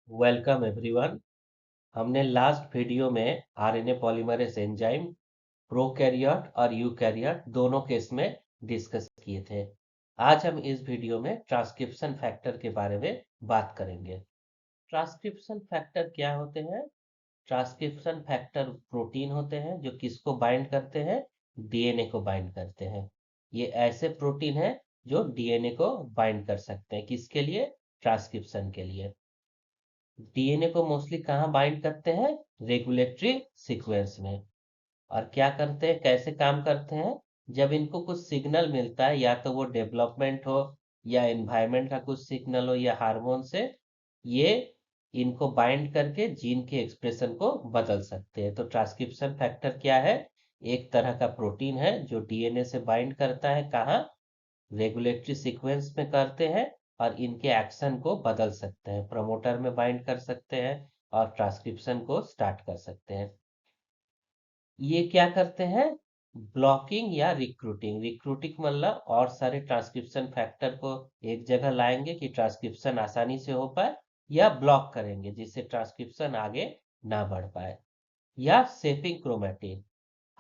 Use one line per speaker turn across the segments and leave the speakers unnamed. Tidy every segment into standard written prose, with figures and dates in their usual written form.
Welcome everyone. हमने last video में RNA polymerase enzyme prokaryote और यूकैरियोट दोनों केस में डिस्कस किए थे। आज हम इस वीडियो में ट्रांसक्रिप्शन फैक्टर के बारे में बात करेंगे। ट्रांसक्रिप्शन फैक्टर क्या होते हैं? ट्रांसक्रिप्शन फैक्टर प्रोटीन होते हैं जो किसको बाइंड करते हैं? डीएनए को बाइंड करते हैं। ये ऐसे प्रोटीन है जो डीएनए को बाइंड कर सकते हैं। किसके लिए? ट्रांसक्रिप्शन के लिए। डीएनए को मोस्टली कहाँ बाइंड करते हैं? रेगुलेटरी सीक्वेंस में। और क्या करते हैं, कैसे काम करते हैं? जब इनको कुछ सिग्नल मिलता है, या तो वो डेवलपमेंट हो या एनवायरनमेंट का कुछ सिग्नल हो या हार्मोन से, ये इनको बाइंड करके जीन के एक्सप्रेशन को बदल सकते हैं। तो ट्रांसक्रिप्शन फैक्टर क्या है? एक तरह का प्रोटीन है जो डीएनए से बाइंड करता है। कहाँ? रेगुलेटरी सीक्वेंस में करते हैं और इनके एक्शन को बदल सकते हैं, प्रमोटर में बाइंड कर सकते हैं और ट्रांसक्रिप्शन को स्टार्ट कर सकते हैं। ये क्या करते हैं? ब्लॉकिंग या रिक्रूटिंग। रिक्रूटिंग मतलब और सारे ट्रांसक्रिप्शन फैक्टर को एक जगह लाएंगे कि ट्रांसक्रिप्शन आसानी से हो पाए, या ब्लॉक करेंगे जिससे ट्रांसक्रिप्शन आगे ना बढ़ पाए। या शेपिंग क्रोमेटिन।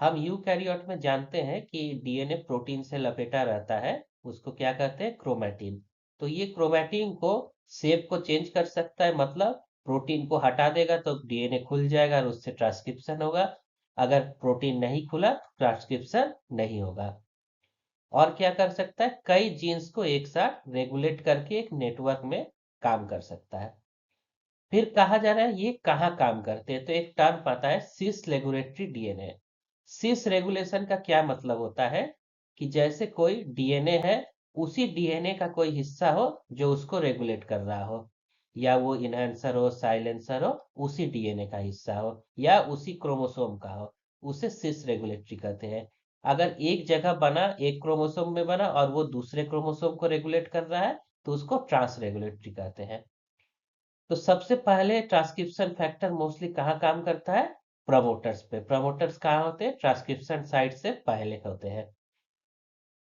हम यूकैरियोट में जानते हैं कि डीएनए प्रोटीन से लपेटा रहता है, उसको क्या कहते हैं? क्रोमैटिन। तो ये क्रोमैटिन को शेप को चेंज कर सकता है, मतलब प्रोटीन को हटा देगा तो डीएनए खुल जाएगा और उससे ट्रांसक्रिप्शन होगा। अगर प्रोटीन नहीं खुला तो ट्रांसक्रिप्शन नहीं होगा। और क्या कर सकता है? कई जीन्स को एक साथ रेगुलेट करके एक नेटवर्क में काम कर सकता है। फिर कहा जा रहा है ये कहाँ काम करते हैं, तो एक टर्म आता है सिस रेगुलेटरी डीएनए। सिस रेगुलेशन का क्या मतलब होता है कि जैसे कोई डीएनए है, उसी डीएनए का कोई हिस्सा हो जो उसको रेगुलेट कर रहा हो, या वो इनहेंसर हो, साइलेंसर हो, उसी डीएनए का हिस्सा हो या उसी क्रोमोसोम का हो, उसे सिस रेगुलेटरी कहते हैं। अगर एक जगह बना, एक क्रोमोसोम में बना और वो दूसरे क्रोमोसोम को रेगुलेट कर रहा है, तो उसको ट्रांस रेगुलेटरी कहते हैं। तो सबसे पहले ट्रांसक्रिप्शन फैक्टर मोस्टली कहाँ काम करता है? प्रमोटर्स पे। प्रमोटर्स कहाँ होते हैं? ट्रांसक्रिप्शन साइट से पहले होते हैं।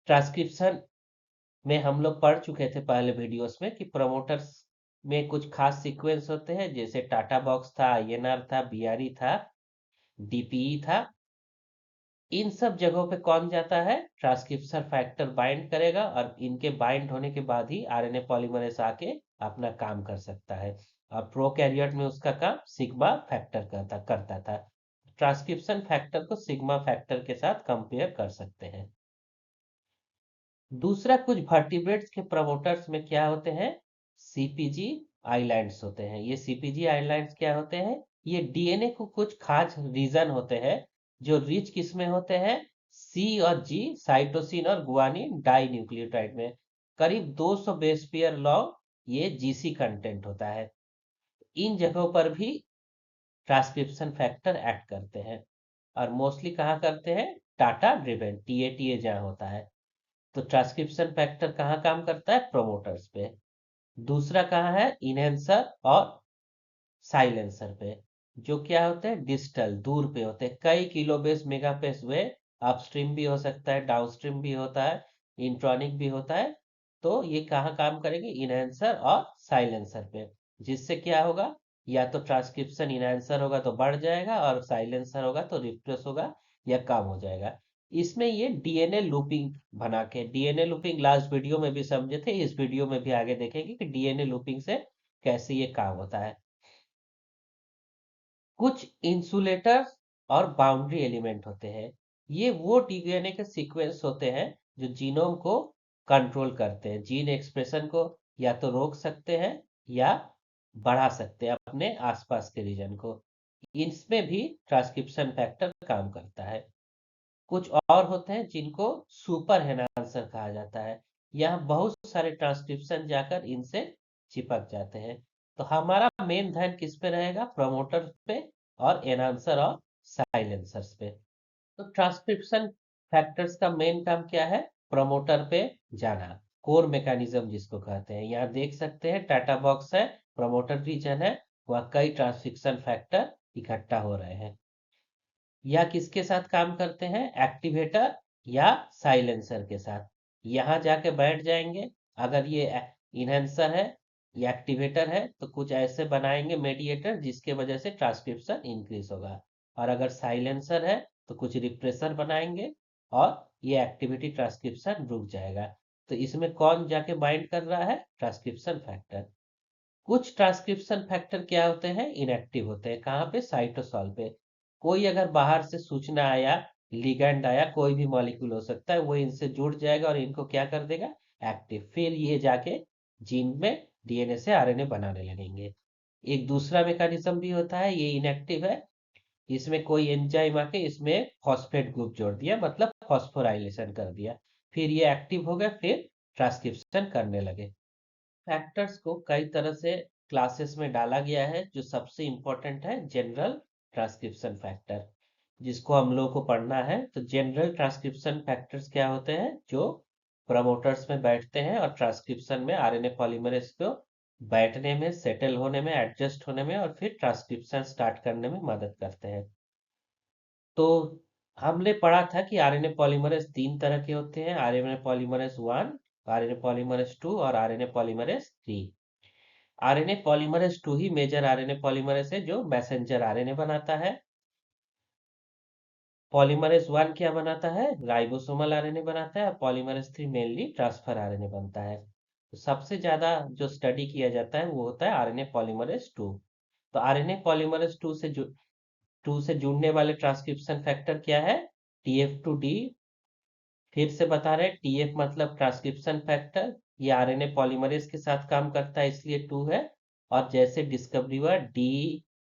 ट्रांसक्रिप्शन में हम लोग पढ़ चुके थे पहले वीडियोस में कि प्रमोटर्स में कुछ खास सीक्वेंस होते हैं, जैसे टाटा बॉक्स था, आईएनआर था, बीआरई था, डीपीई था। इन सब जगहों पे कौन जाता है? ट्रांसक्रिप्शन फैक्टर बाइंड करेगा और इनके बाइंड होने के बाद ही आरएनए पॉलीमरेज आके अपना काम कर सकता है। और प्रोकैरियोट में उसका काम सिग्मा फैक्टर करता था। ट्रांसक्रिप्शन फैक्टर को सिग्मा फैक्टर के साथ कंपेयर कर सकते हैं। दूसरा, कुछ वर्टिब्रेट्स के प्रमोटर्स में क्या होते हैं? सीपीजी आइलैंड्स होते हैं। ये सीपीजी आइलैंड्स क्या होते हैं? ये डीएनए को कुछ खास रीजन होते हैं जो रिच किसमें होते हैं? सी और जी, साइटोसिन और गुआनिन डाई न्यूक्लियोटाइड में। करीब 200 बेस पेयर लॉन्ग ये जीसी कंटेंट होता है। इन जगहों पर भी ट्रांसक्रिप्शन फैक्टर एक्ट करते हैं। और मोस्टली कहाँ करते हैं? टाटा ड्रिवन, टीएटीए जहाँ होता है। तो ट्रांसक्रिप्शन फैक्टर कहाँ काम करता है? प्रोमोटर्स पे। दूसरा कहाँ है? इनहेंसर और साइलेंसर पे, जो क्या होते हैं? डिस्टल, दूर पे होते हैं। कई किलोबेस मेगापेस वे अपस्ट्रीम भी हो सकता है, डाउनस्ट्रीम भी होता है, इंट्रॉनिक भी होता है। तो ये कहाँ काम करेंगे? इनहेंसर और साइलेंसर पे। जिससे क्या होगा? या तो ट्रांसक्रिप्शन इनहेंसर होगा तो बढ़ जाएगा, और साइलेंसर होगा तो रिप्रेस होगा या कम हो जाएगा। इसमें ये डीएनए लूपिंग बना के, डीएनए लूपिंग लास्ट वीडियो में भी समझे थे, इस वीडियो में भी आगे देखेंगे कि डीएनए लूपिंग से कैसे ये काम होता है। कुछ इंसुलेटर्स और बाउंड्री एलिमेंट होते हैं। ये वो डीएनए के सीक्वेंस होते हैं जो जीनोम को कंट्रोल करते हैं, जीन एक्सप्रेशन को या तो रोक सकते हैं या बढ़ा सकते हैं अपने आसपास के रीजन को। इसमें भी ट्रांसक्रिप्शन फैक्टर काम करता है। कुछ और होते हैं जिनको सुपर एनहांसर कहा जाता है। यहाँ बहुत सारे ट्रांसक्रिप्शन जाकर इनसे चिपक जाते हैं। तो हमारा मेन ध्यान किस पे रहेगा? प्रमोटर पे और एनहांसर और साइलेंसर्स पे। तो ट्रांसक्रिप्शन फैक्टर्स का मेन काम क्या है? प्रमोटर पे जाना, कोर मैकेनिज्म जिसको कहते हैं। यहाँ देख सकते हैं टाटा बॉक्स है, प्रमोटर रीजन है, वहाँ कई ट्रांसक्रिप्शन फैक्टर इकट्ठा हो रहे हैं। या किसके साथ काम करते हैं? एक्टिवेटर या साइलेंसर के साथ। यहां जाके बैठ जाएंगे। अगर ये इनहेंसर है ये एक्टिवेटर है तो कुछ ऐसे बनाएंगे मेडिएटर जिसके वजह से ट्रांसक्रिप्शन इंक्रीज होगा, और अगर साइलेंसर है तो कुछ रिप्रेसर बनाएंगे और ये एक्टिविटी ट्रांसक्रिप्शन रुक जाएगा। तो इसमें कौन जाके बाइंड कर रहा है? Transcription factor. कुछ ट्रांसक्रिप्शन फैक्टर क्या होते हैं? इनएक्टिव होते हैं। कहाँ पे? साइटोसॉल पे। कोई अगर बाहर से सूचना आया, लिगैंड आया, कोई भी मॉलिक्यूल हो सकता है, वो इनसे जुड़ जाएगा और इनको क्या कर देगा? एक्टिव। फिर ये जाके जीन में डीएनए से आरएनए बनाने लगेंगे। एक दूसरा मैकेनिज्म भी होता है, ये इनएक्टिव है। इसमें कोई एंजाइम आके इसमें फॉस्फेट ग्रुप जोड़ दिया, मतलब फॉस्फोराइलेशन कर दिया, फिर ये एक्टिव हो गए, फिर ट्रांसक्रिप्शन करने लगे। फैक्टर्स को कई तरह से क्लासेस में डाला गया है। जो सबसे इंपॉर्टेंट है जनरल ट्रांसक्रिप्शन फैक्टर, जिसको हम लोग को पढ़ना है। तो जनरल ट्रांसक्रिप्शन फैक्टर्स क्या होते हैं? जो प्रमोटर्स में बैठते हैं और ट्रांसक्रिप्शन में आरएनए पॉलीमरेज को बैठने में, सेटल होने में, एडजस्ट होने में और फिर ट्रांसक्रिप्शन स्टार्ट करने में मदद करते हैं। तो हमने पढ़ा था कि आरएनए पॉलीमरेज 3 तरह के होते हैं: आरएनए पॉलीमरेज 1, आरएनए पॉलीमरेज 2 और आरएनए पॉलीमरेज 3। आरएनए पॉलीमरेज 2 ही मेजर आरएनए पॉलीमरेज है जो मैसेंजर आरएनए बनाता है। पॉलीमरेज 1 क्या बनाता है? राइबोसोमल आरएनए बनाता है। और पॉलीमरेज 3 मेनली ट्रांसफर आरएनए बनता है। तो सबसे ज्यादा जो स्टडी किया जाता है वो होता है आरएनए पॉलीमरेज 2। तो आरएनए पॉलीमरेज 2 से जुड़ने वाले ट्रांसक्रिप्शन फैक्टर क्या है? TF2D। फिर से बता रहे हैं, TF मतलब ट्रांसक्रिप्शन फैक्टर। ये आरएनए पॉलीमरेज के साथ काम करता है इसलिए 2 है। और जैसे डिस्कवरी हुआ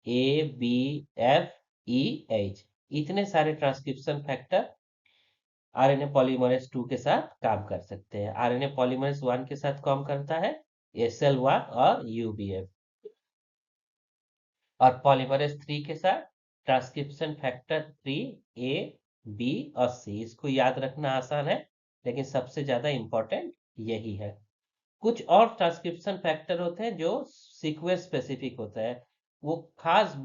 DABFEH, इतने सारे ट्रांसक्रिप्शन फैक्टर आरएनए पॉलीमरेज 2 के साथ काम कर सकते हैं। आरएनए पॉलीमरेज 1 के साथ काम करता है SL1 और UBF। और पॉलीमरेज 3 के साथ ट्रांसक्रिप्शन फैक्टर 3A, B और C। इसको याद रखना आसान है, लेकिन सबसे ज्यादा इंपॉर्टेंट यही है। कुछ और ट्रांसक्रिप्शन फैक्टर होते हैं जो सीक्वेंस स्पेसिफिक होता है। वो खास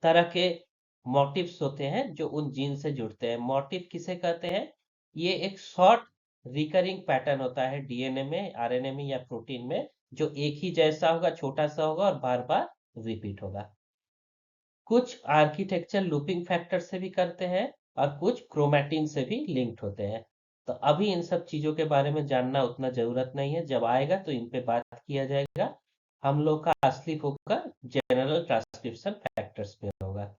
तरह के मोटिव्स होते हैं जो उन जीन से जुड़ते हैं। मोटिव किसे कहते हैं? ये एक शॉर्ट रिकरिंग पैटर्न होता है डीएनए में, आरएनए में या प्रोटीन में, जो एक ही जैसा होगा, छोटा सा होगा और बार बार रिपीट होगा। कुछ आर्किटेक्चर लूपिंग फैक्टर से भी करते हैं और कुछ क्रोमैटिन से भी लिंक्ड होते हैं। तो अभी इन सब चीजों के बारे में जानना उतना जरूरत नहीं है, जब आएगा तो इन पे बात किया जाएगा। हम लोग का असली फोकस जनरल ट्रांसक्रिप्शन फैक्टर्स पे होगा।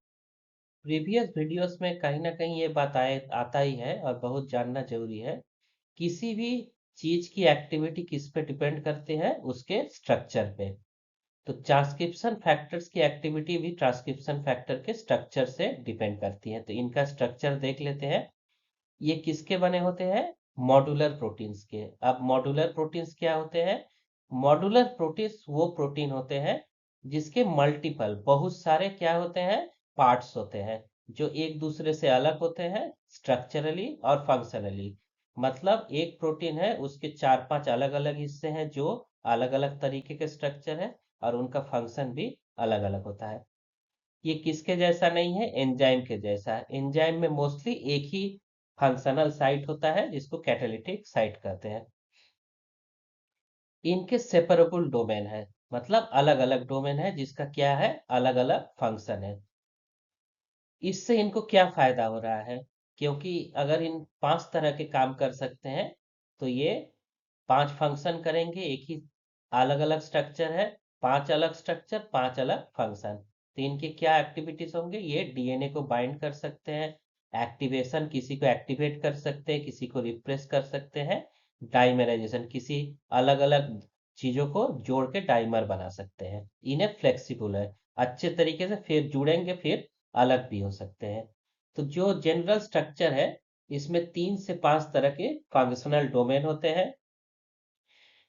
प्रीवियस वीडियोस में कहीं ना कहीं ये बात आता ही है और बहुत जानना जरूरी है। किसी भी चीज की एक्टिविटी किस पे डिपेंड करती है? उसके स्ट्रक्चर पे। तो ट्रांसक्रिप्शन फैक्टर्स की एक्टिविटी भी ट्रांसक्रिप्शन फैक्टर के स्ट्रक्चर से डिपेंड करती है। तो इनका स्ट्रक्चर देख लेते हैं। ये किसके बने होते हैं? मॉड्यूलर प्रोटीन्स के। अब मॉड्यूलर प्रोटीन्स क्या होते हैं? मॉड्यूलर प्रोटीन्स वो प्रोटीन होते हैं जिसके मल्टीपल, बहुत सारे क्या होते हैं? पार्ट्स होते हैं, जो एक दूसरे से अलग होते हैं स्ट्रक्चरली और फंक्शनली। मतलब एक प्रोटीन है, उसके 4-5 अलग अलग हिस्से हैं जो अलग अलग तरीके के स्ट्रक्चर है, और उनका फंक्शन भी अलग अलग होता है। ये किसके जैसा नहीं है? एंजाइम के जैसा है। एंजाइम में मोस्टली एक ही फंक्शनल साइट होता है जिसको कैटालिटिक साइट कहते हैं। इनके सेपरेबल डोमेन है, मतलब अलग अलग डोमेन है जिसका क्या है? अलग अलग फंक्शन है। इससे इनको क्या फायदा हो रहा है? क्योंकि अगर इन 5 तरह के काम कर सकते हैं तो ये 5 फंक्शन करेंगे। एक ही अलग अलग स्ट्रक्चर है, 5 अलग स्ट्रक्चर, 5 अलग फंक्शन। तो इनके क्या एक्टिविटीज होंगे? ये डीएनए को बाइंड कर सकते हैं, एक्टिवेशन, किसी को एक्टिवेट कर सकते हैं, किसी को रिप्रेस कर सकते हैं, डाइमराइजेशन, किसी अलग अलग चीजों को जोड़ के डाइमर बना सकते हैं। इन्हें फ्लेक्सिबल है, अच्छे तरीके से फिर जुड़ेंगे, फिर अलग भी हो सकते हैं। तो जो जनरल स्ट्रक्चर है, इसमें 3 से 5 तरह के फंक्शनल डोमेन होते हैं: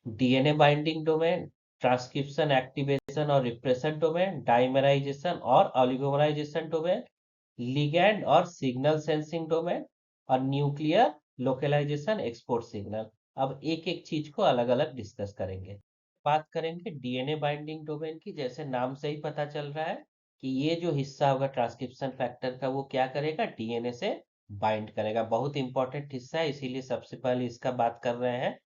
DNA binding domain, transcription activation और रिप्रेशन डोमेन, डाइमराइजेशन और ऑलिगोमराइजेशन डोमेन, लिगैंड और सिग्नल सेंसिंग डोमेन, और न्यूक्लियर लोकलाइजेशन एक्सपोर्ट सिग्नल। अब एक एक चीज को अलग अलग डिस्कस करेंगे। बात करेंगे डीएनए बाइंडिंग डोमेन की। जैसे नाम से ही पता चल रहा है कि ये जो हिस्सा होगा ट्रांसक्रिप्शन फैक्टर का, वो क्या करेगा? डीएनए से बाइंड करेगा। बहुत इंपॉर्टेंट हिस्सा है, इसीलिए सबसे पहले इसका बात कर रहे हैं।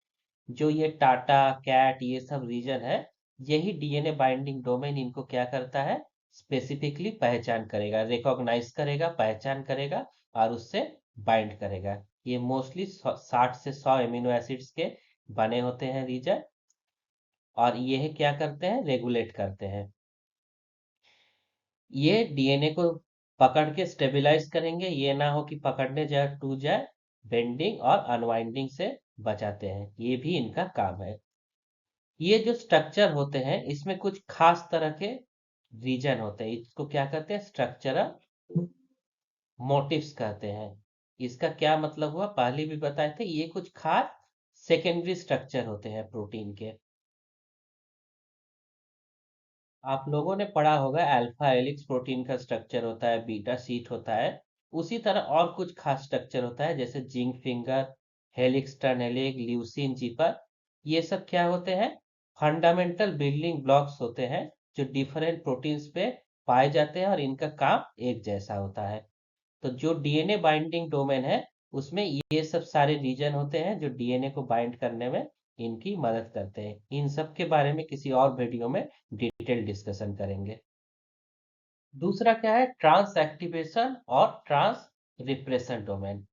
जो ये टाटा कैट ये सब रीजन है, यही डीएनए बाइंडिंग डोमेन इनको क्या करता है, स्पेसिफिकली पहचान करेगा, रिकॉग्नाइज करेगा, पहचान करेगा और उससे बाइंड करेगा। ये मोस्टली 60 से 100 एमिनो एसिड्स के बने होते हैं रीजन, और ये क्या करते हैं, रेगुलेट करते हैं। ये डीएनए को पकड़ के स्टेबलाइज करेंगे, ये ना हो कि पकड़ने जाए टूट जाए, बेंडिंग और अनवाइंडिंग से बचाते हैं, ये भी इनका काम है। ये जो स्ट्रक्चर होते हैं इसमें कुछ खास तरह के रीजन होते हैं, इसको क्या कहते हैं, स्ट्रक्चरल मोटिव्स कहते हैं। इसका क्या मतलब हुआ, पहले भी बताए थे, ये कुछ खास सेकेंडरी स्ट्रक्चर होते हैं प्रोटीन के। आप लोगों ने पढ़ा होगा अल्फा हेलिक्स प्रोटीन का स्ट्रक्चर होता है, बीटा शीट होता है, उसी तरह और कुछ खास स्ट्रक्चर होता है, जैसे zinc finger, helix turn helix, leucine zipper. ये सब क्या होते हैं, फंडामेंटल बिल्डिंग ब्लॉक्स होते हैं, जो डिफरेंट प्रोटीन्स पे पाए जाते हैं और इनका काम एक जैसा होता है। तो जो डीएनए बाइंडिंग डोमेन है, उसमें ये सब सारे रीजन होते हैं जो डीएनए को बाइंड करने में इनकी मदद करते हैं। इन सब के बारे में किसी और वीडियो में डिटेल डिस्कशन करेंगे। दूसरा क्या है, ट्रांस एक्टिवेशन और transrepression domain.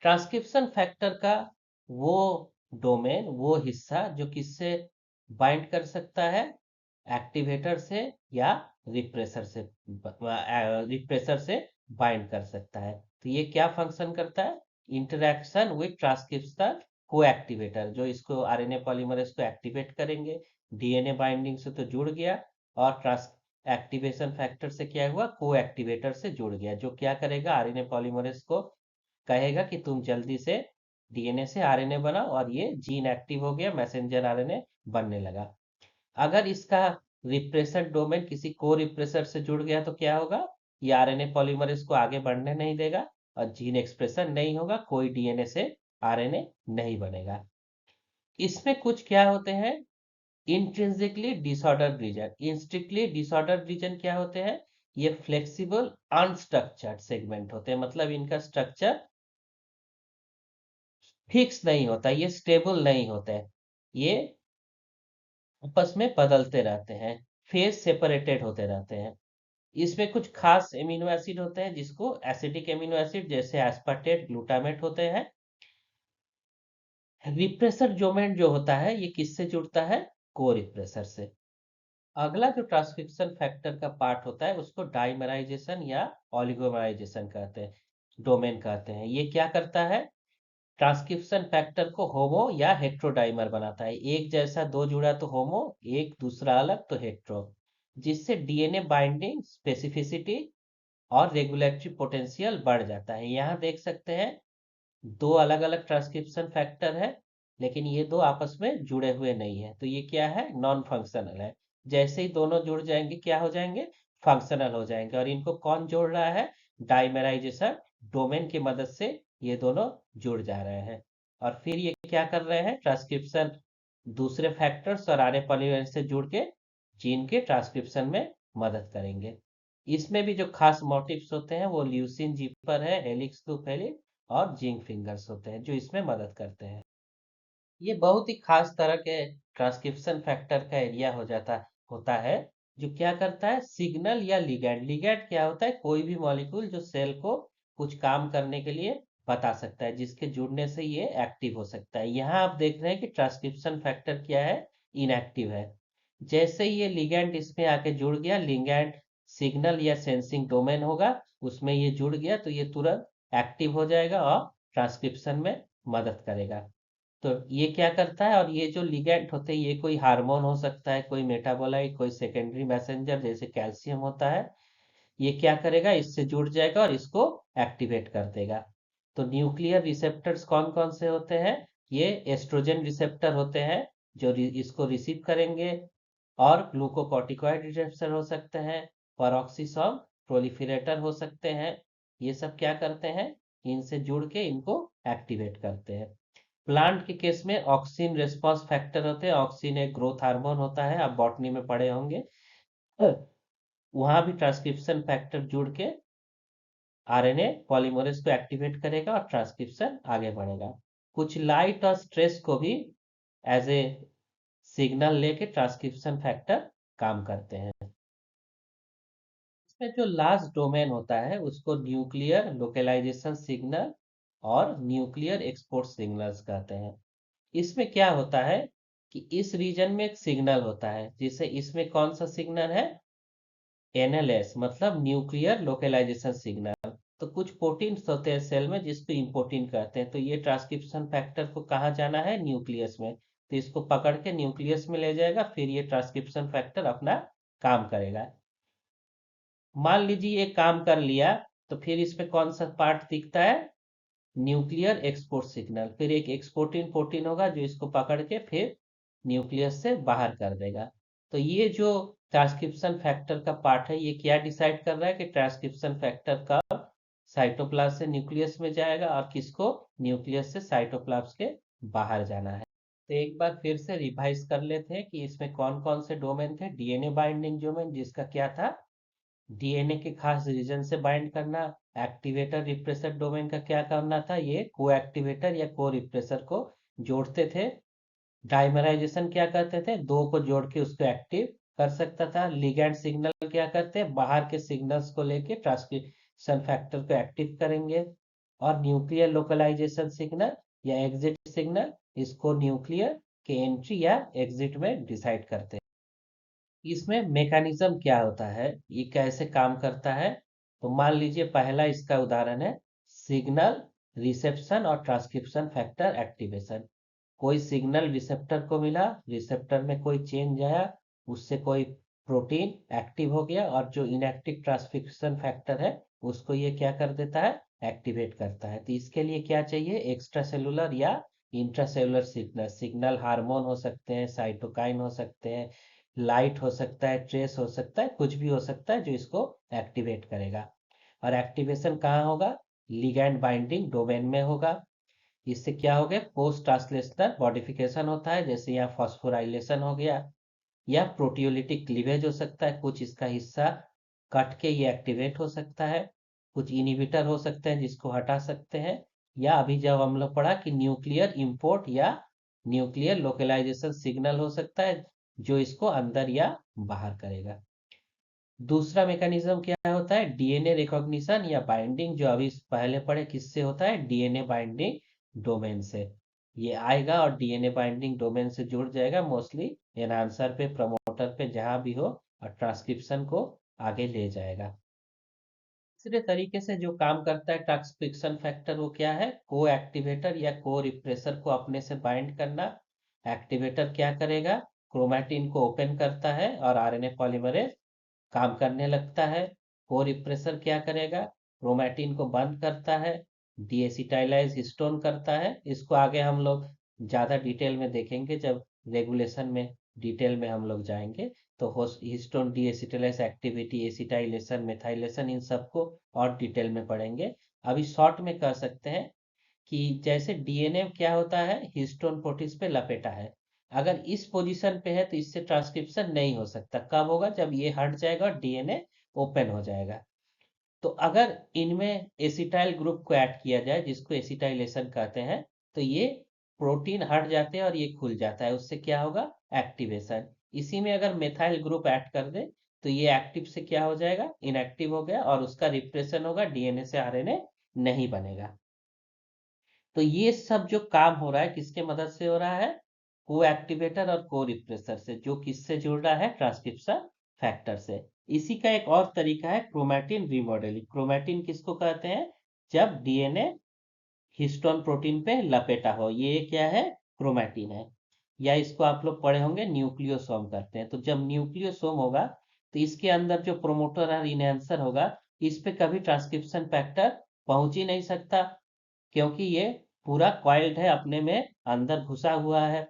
Transcription factor का वो डोमेन, वो हिस्सा जो किससे बाइंड कर सकता है, एक्टिवेटर से या रिप्रेसर से, रिप्रेसर से बाइंड कर सकता है। तो ये क्या फंक्शन करता है, इंटरेक्शन विथ ट्रांसक्रिप्शन को एक्टिवेटर, जो इसको आरएनए पॉलीमरेज को एक्टिवेट करेंगे। डीएनए बाइंडिंग से तो जुड़ गया, और ट्रांस एक्टिवेशन फैक्टर से क्या हुआ, को एक्टिवेटर से जुड़ गया, जो क्या करेगा, आरएनए पॉलीमरेज को कहेगा कि तुम जल्दी से डीएनए से आरएनए बनाओ, और ये जीन एक्टिव हो गया, मैसेंजर आरएनए बनने लगा। अगर इसका रिप्रेसर डोमेन किसी को रिप्रेसर से जुड़ गया तो क्या होगा, ये आरएनए पॉलीमरेज को आगे बढ़ने नहीं देगा और जीन एक्सप्रेशन नहीं होगा, कोई डीएनए से आरएनए नहीं बनेगा। इसमें कुछ क्या होते हैं, इंट्रिंसिकली डिसऑर्डर्ड रीजन। इंस्ट्रिक्टली डिसऑर्डर्ड रीजन क्या होते हैं, ये फ्लेक्सिबल अनस्ट्रक्चर्ड सेगमेंट होते हैं, मतलब इनका स्ट्रक्चर फिक्स नहीं होता, ये स्टेबल नहीं होते हैं, ये आपस में बदलते रहते हैं, फेज सेपरेटेड होते रहते हैं। इसमें कुछ खास एमिनो एसिड होते हैं, जिसको एसिडिक एमिनो एसिड जैसे एस्पार्टेट, ग्लूटामेट होते हैं। रिप्रेसर डोमेन जो होता है ये किससे जुड़ता है, को रिप्रेसर से। अगला जो ट्रांसक्रिप्शन फैक्टर का पार्ट होता है उसको डाइमराइजेशन या ऑलिगोमराइजेशन कहते हैं, डोमेन कहते हैं। ये क्या करता है, ट्रांसक्रिप्शन फैक्टर को होमो या हेट्रोडाइमर बनाता है, एक जैसा दो जुड़ा तो होमो, एक दूसरा अलग तो हेट्रो, जिससे डीएनए बाइंडिंग स्पेसिफिसिटी और रेगुलेटरी पोटेंशियल बढ़ जाता है। यहाँ देख सकते हैं दो अलग अलग ट्रांसक्रिप्शन फैक्टर है, लेकिन ये दो आपस में जुड़े हुए नहीं है, तो ये क्या है, नॉन फंक्शनल है। जैसे ही दोनों जुड़ जाएंगे क्या हो जाएंगे, फंक्शनल हो जाएंगे। और इनको कौन जोड़ रहा है, डाइमेराइजेशन डोमेन की मदद से ये दोनों जुड़ जा रहे हैं। और फिर ये क्या कर रहे हैं, ट्रांसक्रिप्शन दूसरे फैक्टर्स और आरएनए पॉलीमरेज से जुड़ के जीन के ट्रांसक्रिप्शन में मदद करेंगे। इसमें भी जो खास मोटिव्स होते हैं वो ल्यूसीन जीपर है, हेलिक्स लूप हेलिक्स और जिंक फिंगर्स होते हैं, जो इसमें मदद करते हैं। ये बहुत ही खास तरह के ट्रांसक्रिप्शन फैक्टर का एरिया हो जाता होता है, जो क्या करता है, सिग्नल या लिगैंड। लिगैंड क्या होता है, कोई भी मॉलिक्यूल जो सेल को कुछ काम करने के लिए बता सकता है, जिसके जुड़ने से ये एक्टिव हो सकता है। यहाँ आप देख रहे हैं कि ट्रांसक्रिप्शन फैक्टर क्या है, इनएक्टिव है। जैसे ही ये लिगैंड इसमें आके जुड़ गया, लिगैंड सिग्नल या सेंसिंग डोमेन होगा, उसमें ये जुड़ गया तो ये तुरंत एक्टिव हो जाएगा और ट्रांसक्रिप्शन में मदद करेगा। तो ये क्या करता है, और ये जो लिगैंड होते हैं ये कोई हार्मोन हो सकता है, कोई मेटाबोलाइट, कोई सेकेंडरी मैसेंजर जैसे कैल्शियम होता है, ये क्या करेगा, इससे जुड़ जाएगा और इसको एक्टिवेट कर देगा। तो न्यूक्लियर रिसेप्टर्स कौन कौन से होते हैं, ये एस्ट्रोजन रिसेप्टर होते हैं जो इसको रिसीव करेंगे, और ग्लूकोकॉर्टिकॉइड रिसेप्टर हो सकते हैं, पेरोक्सिसोम प्रोलिफरेटर हो सकते हैं। ये सब क्या करते हैं, इनसे जुड़ के इनको एक्टिवेट करते हैं। प्लांट के केस में ऑक्सिन रेस्पॉन्स फैक्टर होते हैं, ऑक्सिन एक ग्रोथ हार्मोन होता है, आप बॉटनी में पढ़े होंगे। वहां भी ट्रांसक्रिप्शन फैक्टर जुड़ के आरएनए पॉलीमरेज को एक्टिवेट करेगा और ट्रांसक्रिप्शन आगे बढ़ेगा। कुछ लाइट और स्ट्रेस को भी एज ए सिग्नल लेके ट्रांसक्रिप्शन फैक्टर काम करते हैं। इसमें जो लास्ट डोमेन होता है उसको न्यूक्लियर लोकलाइजेशन सिग्नल और न्यूक्लियर एक्सपोर्ट सिग्नल्स कहते हैं। इसमें क्या होता है कि इस रीजन में एक सिग्नल होता है, जिसे इसमें कौन सा सिग्नल है, एनएलएस मतलब न्यूक्लियर लोकलाइजेशन सिग्नल। तो कुछ प्रोटीन्स होते हैं सेल में जिसको इम्पोर्टिन कहते हैं, तो ये ट्रांसक्रिप्शन फैक्टर को कहाँ जाना है, न्यूक्लियस में। तो इसको पकड़ के न्यूक्लियस में ले जाएगा, फिर ये ट्रांसक्रिप्शन फैक्टर अपना काम करेगा। मान लीजिए ये काम कर लिया, तो फिर इसमें कौन सा पार्ट दिखता है, न्यूक्लियर एक्सपोर्ट सिग्नल। फिर एक एक्सपोर्टिंग प्रोटीन होगा जो इसको पकड़ के फिर न्यूक्लियस से बाहर कर देगा। तो ये जो ट्रांसक्रिप्शन फैक्टर का पार्ट है, ये क्या डिसाइड कर रहा है कि ट्रांसक्रिप्शन फैक्टर का साइटोप्लाज्म से न्यूक्लियस में जाएगा और किसको, न्यूक्लियस से साइटोप्लाज्म के बाहर जाना है। तो एक बार फिर से रिवाइज कर लेते हैं कि इसमें कौन कौन से डोमेन थे। डीएनए बाइंडिंग डोमेन, जिसका क्या था, डीएनए के खास रीजन से बाइंड करना। एक्टिवेटर रिप्रेसर डोमेन का क्या करना था, ये को एक्टिवेटर या को रिप्रेसर को जोड़ते थे। डाइमराइजेशन क्या करते थे, दो को जोड़ के उसको एक्टिव कर सकता था। लिगैंड सिग्नल क्या करते हैं, बाहर के सिग्नल्स को लेके ट्रांसक्रिप्शन फैक्टर को एक्टिव करेंगे। और न्यूक्लियर लोकलाइजेशन सिग्नल या एग्जिट सिग्नल, इसको न्यूक्लियर के एंट्री या एग्जिट में डिसाइड करते हैं। इसमें मैकेनिज्म क्या होता है, ये कैसे काम करता है। तो मान लीजिए पहला इसका उदाहरण है सिग्नल रिसेप्शन और ट्रांसक्रिप्शन फैक्टर एक्टिवेशन। कोई सिग्नल रिसेप्टर को मिला, रिसेप्टर में कोई चेंज आया, उससे कोई प्रोटीन एक्टिव हो गया, और जो इनएक्टिव ट्रांसक्रिप्शन फैक्टर है उसको ये क्या कर देता है, एक्टिवेट करता है। तो इसके लिए क्या चाहिए, एक्स्ट्रा सेलुलर या इंट्रासेलुलर सिग्नल। सिग्नल हार्मोन हो सकते हैं, साइटोकाइन हो सकते हैं, लाइट हो सकता है, ट्रेस हो सकता है, कुछ भी हो सकता है जो इसको एक्टिवेट करेगा। और एक्टिवेशन कहाँ होगा, लिगैंड बाइंडिंग डोमेन में होगा। इससे क्या हो गया, पोस्ट ट्रांसलेशनल मॉडिफिकेशन होता है, जैसे यहाँ फॉस्फोराइलेशन हो गया, या प्रोटियोलिटिक क्लीवेज हो सकता है, कुछ इसका हिस्सा कट के ये एक्टिवेट हो सकता है। कुछ इनिबिटर हो सकते हैं जिसको हटा सकते हैं। या अभी जब हम लोग पढ़ा कि न्यूक्लियर इंपोर्ट या न्यूक्लियर लोकलाइजेशन सिग्नल हो सकता है, जो इसको अंदर या बाहर करेगा। दूसरा मैकेनिज्म क्या होता है, डीएनए रिकॉग्निशन या बाइंडिंग, जो अभी पहले पढ़े किससे होता है, डीएनए बाइंडिंग डोमेन से। ये आएगा और डीएनए बाइंडिंग डोमेन से जुड़ जाएगा, मोस्टली एनहांसर पे, प्रमोटर पे, जहां भी हो, और ट्रांसक्रिप्शन को आगे ले जाएगा। तीसरे तरीके से जो काम करता है ट्रांसक्रिप्शन फैक्टर, वो क्या है, को एक्टिवेटर या को रिप्रेसर को अपने से बाइंड करना। एक्टिवेटर क्या करेगा, क्रोमैटिन को ओपन करता है और आरएनए पॉलीमरेज काम करने लगता है। को रिप्रेसर क्या करेगा, क्रोमैटिन को बंद करता है, डीएसिटाइलाइज हिस्टोन करता है। इसको आगे हम लोग ज़्यादा डिटेल में देखेंगे, जब रेगुलेशन में डिटेल में हम लोग जाएंगे। तो हिस्टोन डीएसिटाइलाइज एक्टिविटी, एसिटाइलेशन, मेथाइलेशन, इन सबको और डिटेल में पढ़ेंगे। अभी शॉर्ट में कह सकते हैं कि जैसे डीएनए क्या होता है, हिस्टोन प्रोटीन पे लपेटा है। अगर इस पोजीशन पे है तो इससे ट्रांसक्रिप्शन नहीं हो सकता। कब होगा, जब ये हट जाएगा और डीएनए ओपन हो जाएगा। तो अगर इनमें एसिटाइल ग्रुप को ऐड किया जाए, जिसको एसिटाइलेशन कहते हैं, तो ये प्रोटीन हट जाते हैं और ये खुल जाता है। उससे क्या होगा, एक्टिवेशन। इसी में अगर मेथाइल ग्रुप ऐड कर दे तो ये एक्टिव से क्या हो जाएगा, इनएक्टिव हो गया, और उसका रिप्रेशन होगा, डीएनए से आरएनए नहीं बनेगा। तो ये सब जो काम हो रहा है किसके मदद से हो रहा है, को एक्टिवेटर और को रिप्रेसर से, जो किससे जुड़ रहा है, ट्रांसक्रिप्शन फैक्टर से। इसी का एक और तरीका है क्रोमैटिन रिमॉडलिंग। क्रोमैटिन किसको कहते हैं, जब डीएनए हिस्टोन प्रोटीन पे लपेटा हो, ये क्या है, क्रोमैटिन है। या इसको आप लोग पढ़े होंगे न्यूक्लियोसोम करते हैं। तो जब न्यूक्लियोसोम होगा तो इसके अंदर जो प्रोमोटर और इनहेंसर होगा, इस पे कभी ट्रांसक्रिप्शन फैक्टर पहुंच ही नहीं सकता, क्योंकि ये पूरा कॉइल्ड है, अपने में अंदर घुसा हुआ है।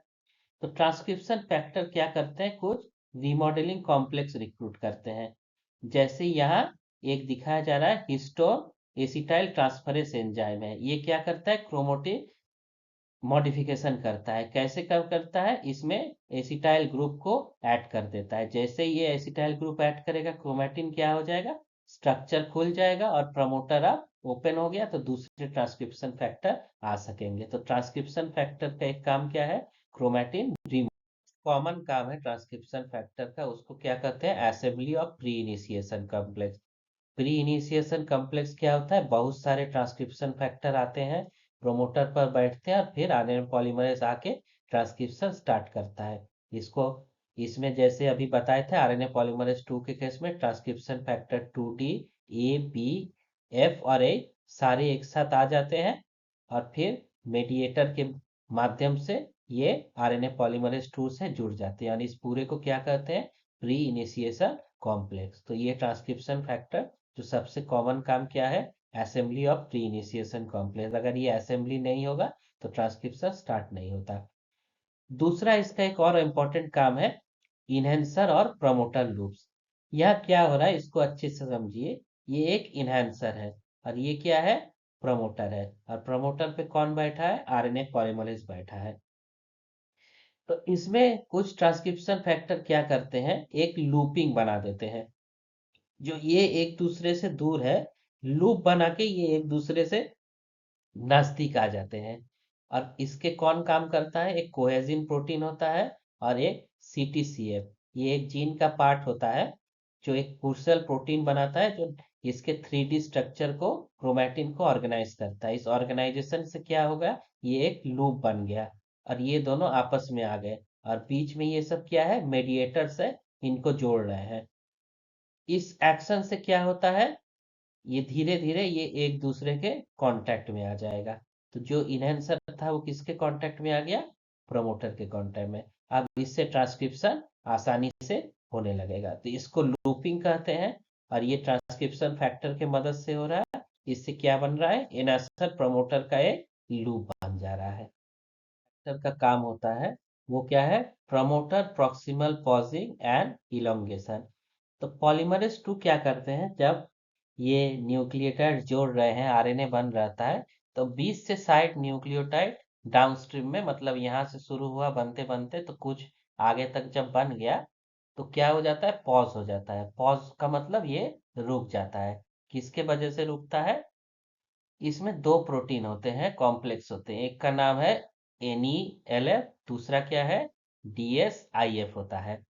तो ट्रांसक्रिप्शन फैक्टर क्या करते हैं, कुछ रीमॉडलिंग कॉम्प्लेक्स रिक्रूट करते हैं। जैसे यहाँ एक दिखाया जा रहा है, हिस्टोन एसिटाइल ट्रांसफरेज एंजाइम है। ये क्या करता है, क्रोमोटिन मॉडिफिकेशन करता है। कैसे कब करता है, इसमें एसिटाइल ग्रुप को ऐड कर देता है। जैसे ये एसिटाइल ग्रुप ऐड करेगा, क्रोमैटिन क्या हो जाएगा, स्ट्रक्चर खुल जाएगा, और प्रमोटर अब ओपन हो गया, तो दूसरे ट्रांसक्रिप्शन फैक्टर आ सकेंगे। तो ट्रांसक्रिप्शन फैक्टर का एक काम क्या है, क्रोमैटिन रिमूव। कॉमन काम है ट्रांसक्रिप्शन फैक्टर का, उसको क्या कहते हैं, assembly of pre initiation complex. Pre initiation complex क्या होता है, बहुत सारे ट्रांसक्रिप्शन फैक्टर आते हैं, प्रोमोटर पर बैठते हैं और फिर आरएनए पॉलीमरेज आके ट्रांसक्रिप्शन स्टार्ट करता है इसको। इसमें जैसे अभी बताए थे आरएनए पॉलीमरेज 2 के केस में ट्रांसक्रिप्शन फैक्टर 2D, ए, बी, एफ और ए सारे एक साथ आ जाते हैं और फिर मेडिएटर के माध्यम से ये आरएनए पॉलीमरेज 2 से जुड़ जाते हैं, यानी इस पूरे को क्या कहते हैं, प्री इनिशिएशन कॉम्प्लेक्स। तो ये ट्रांसक्रिप्शन फैक्टर जो सबसे कॉमन काम क्या है, assembly of pre initiation complex. अगर ये असेंबली नहीं होगा तो ट्रांसक्रिप्शन स्टार्ट नहीं होता। दूसरा इसका एक और इम्पोर्टेंट काम है, इनहेंसर और प्रमोटर लूप्स। यह क्या हो रहा है इसको अच्छे से समझिए। ये एक इनहेंसर है और ये क्या है, प्रमोटर है। और प्रमोटर पे कौन बैठा है, आरएनए पॉलीमरेज बैठा है। तो इसमें कुछ ट्रांसक्रिप्शन फैक्टर क्या करते हैं, एक लूपिंग बना देते हैं। जो ये एक दूसरे से दूर है, लूप बना के ये एक दूसरे से नजदीक आ जाते हैं। और इसके कौन काम करता है, एक कोहेजिन प्रोटीन होता है और एक सीटीसीएफ, ये एक जीन का पार्ट होता है जो एक पुर्सल प्रोटीन बनाता है, जो इसके 3D स्ट्रक्चर को, क्रोमैटिन को ऑर्गेनाइज करता है। इस ऑर्गेनाइजेशन से क्या होगा, ये एक लूप बन गया और ये दोनों आपस में आ गए और बीच में ये सब क्या है, मेडिएटर्स है, इनको जोड़ रहे हैं। इस एक्शन से क्या होता है, ये धीरे धीरे ये एक दूसरे के कांटेक्ट में आ जाएगा। तो जो इनहेंसर था वो किसके कांटेक्ट में आ गया, प्रमोटर के कांटेक्ट में। अब इससे ट्रांसक्रिप्शन आसानी से होने लगेगा। तो इसको लूपिंग कहते हैं और ये ट्रांसक्रिप्शन फैक्टर के मदद से हो रहा है। इससे क्या बन रहा है, इनहेंसर प्रमोटर का एक लूप बन जा रहा है। फैक्टर का काम होता है वो क्या है, promoter proximal pausing and elongation. तो पॉलीमरेज 2 क्या करते हैं, जब ये न्यूक्लियोटाइड जोड़ रहे हैं, आरएनए बन रहता है, तो 20 से 60 न्यूक्लियोटाइड डाउनस्ट्रीम में, मतलब यहाँ से शुरू हुआ बनते बनते तो कुछ आगे तक जब बन गया तो क्या हो जाता है, पॉज हो जाता है। पॉज का मतलब ये रुक जाता है। किसके वजह से रुकता है, इसमें दो प्रोटीन होते हैं, कॉम्प्लेक्स होते हैं। एक का नाम है NELF, दूसरा क्या है, DSIF होता है।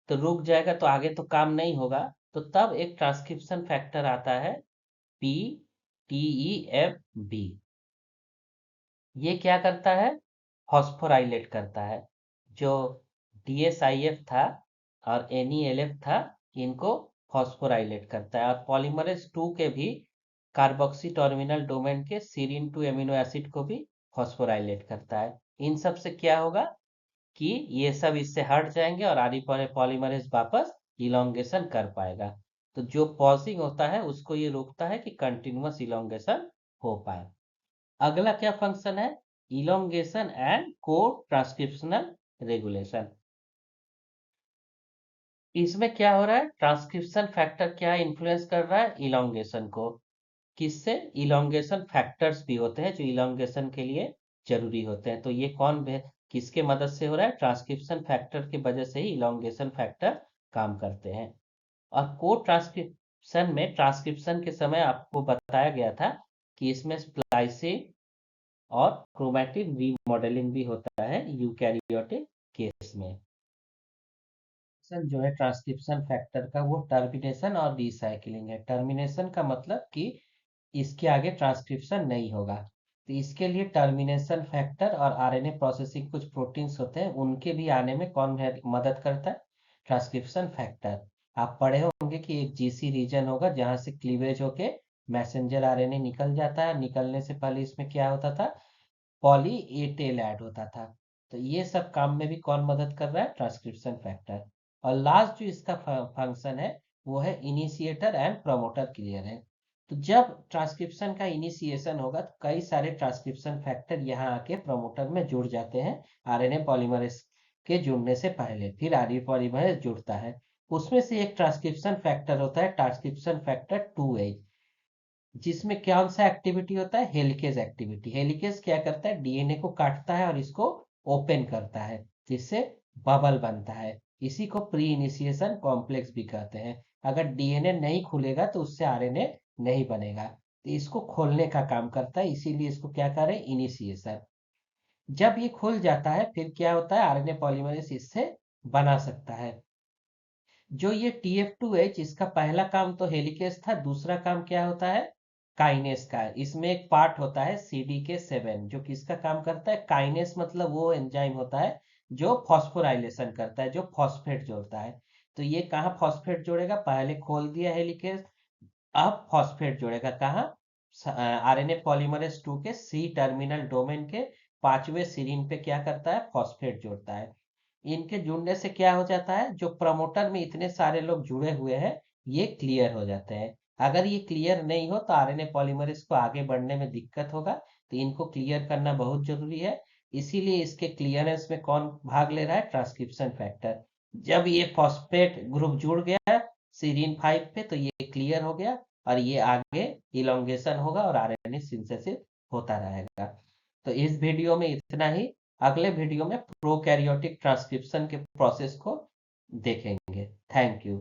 तो रुक जाएगा तो आगे तो काम नहीं होगा। तो तब एक ट्रांसक्रिप्शन फैक्टर आता है PTEFB। ये क्या करता है, फॉस्फोराइलेट करता है। जो DSIF था और NELF था, इनको फॉस्फोराइलेट करता है। और पॉलीमरेज 2 के भी कार्बोक्सी टर्मिनल डोमेन के सीरीन 2 एमिनो एसिड को भी फॉस्फोराइलेट करता है। इन सब से क्या होगा कि ये सब इससे हट जाएंगे और आरई पॉलीमरेज वापस इलोंगेशन कर पाएगा। तो जो पॉजिंग होता है उसको ये रोकता है कि कंटिन्यूअस इलोंगेशन हो पाए। अगला क्या फंक्शन है, इलोंगेशन एंड को ट्रांसक्रिप्शनल रेगुलेशन। इसमें क्या हो रहा है, ट्रांसक्रिप्शन फैक्टर क्या इन्फ्लुएंस कर रहा है, इलोंगेशन को। किससे, इलोंगेशन फैक्टर्स भी होते हैं जो इलोंगेशन के लिए जरूरी होते हैं। तो ये किसके मदद से हो रहा है, ट्रांसक्रिप्शन फैक्टर की वजह से ही इलोंगेशन फैक्टर काम करते हैं। और को ट्रांसक्रिप्शन में, ट्रांसक्रिप्शन के समय आपको बताया गया था कि इसमें स्प्लाइसिंग और क्रोमैटिन रीमॉडेलिंग भी होता है यूकैरियोटिक केस में। जो है ट्रांसक्रिप्शन फैक्टर का, वो टर्मिनेशन और रिसाइकलिंग है। टर्मिनेशन का मतलब कि इसके आगे ट्रांसक्रिप्शन नहीं होगा, तो इसके लिए टर्मिनेशन फैक्टर और आरएनए प्रोसेसिंग कुछ प्रोटीन्स होते हैं, उनके भी आने में कौन मदद करता है, ट्रांसक्रिप्शन फैक्टर। आप पढ़े होंगे कि एक जीसी रीजन होगा जहां से क्लीवेज होके मैसेंजर आरएनए निकल जाता है। निकलने से पहले इसमें क्या होता था, पॉली ए टेल ऐड होता था। तो ये सब काम में भी कौन मदद कर रहा है, ट्रांसक्रिप्शन फैक्टर। और लास्ट जो इसका फंक्शन है वो है इनिशिएटर एंड प्रमोटर क्लियरेंस। तो जब ट्रांसक्रिप्शन का इनिशिएशन होगा तो कई सारे ट्रांसक्रिप्शन फैक्टर यहाँ आके प्रमोटर में जुड़ जाते हैं, आरएनए पॉलीमरेज के जुड़ने से पहले। फिर आरएनए पॉलीमरेज जुड़ता है, उसमें से एक ट्रांसक्रिप्शन फैक्टर होता है ट्रांसक्रिप्शन फैक्टर 2H, जिसमें कौन सा एक्टिविटी होता है, हेलिकेज एक्टिविटी। हेलिकेज क्या करता है, डीएनए को काटता है और इसको ओपन करता है, जिससे बबल बनता है। इसी को प्री इनिशिएशन कॉम्प्लेक्स भी कहते हैं। अगर डीएनए नहीं खुलेगा तो उससे आरएनए नहीं बनेगा, तो इसको खोलने का काम करता है, इसीलिए इसको क्या कह रहे हैं, इनिशिएशन। जब ये खुल जाता है फिर क्या होता है, आरएनए पॉलीमरेज इससे बना सकता है। जो ये TF2H, इसका पहला काम तो हेलिकेज था, दूसरा काम क्या होता है, काइनेस का है। इसमें एक पार्ट होता है CDK7 जो किसका काम करता है, काइनेस मतलब वो एंजाइम होता है जो फॉस्फोराइलेशन करता है, जो फॉस्फेट जोड़ता है। तो ये कहाँ फॉस्फेट जोड़ेगा, पहले खोल दिया हेलिकेज, अब फॉस्फेट जोड़ेगा कहाँ, आरएनए पॉलीमरेज 2 के सी टर्मिनल डोमेन के 5वें सीरीन पे क्या करता है, फॉस्फेट जोड़ता है। इनके जुड़ने से क्या हो जाता है, जो प्रमोटर में इतने सारे लोग जुड़े हुए हैं ये क्लियर हो जाते हैं। अगर ये क्लियर नहीं हो तो आरएनए पॉलीमरेज को आगे बढ़ने में दिक्कत होगा, तो इनको क्लियर करना बहुत जरूरी है। इसीलिए इसके क्लियरेंस में कौन भाग ले रहा है, ट्रांसक्रिप्शन फैक्टर। जब ये फॉस्फेट ग्रुप जुड़ गया सीरीन 5 पे तो ये क्लियर हो गया, और ये आगे इलोंगेशन होगा और आरएनए सिंथेसिस होता रहेगा। तो इस वीडियो में इतना ही। अगले वीडियो में प्रोकैरियोटिक ट्रांसक्रिप्शन के प्रोसेस को देखेंगे। Thank you.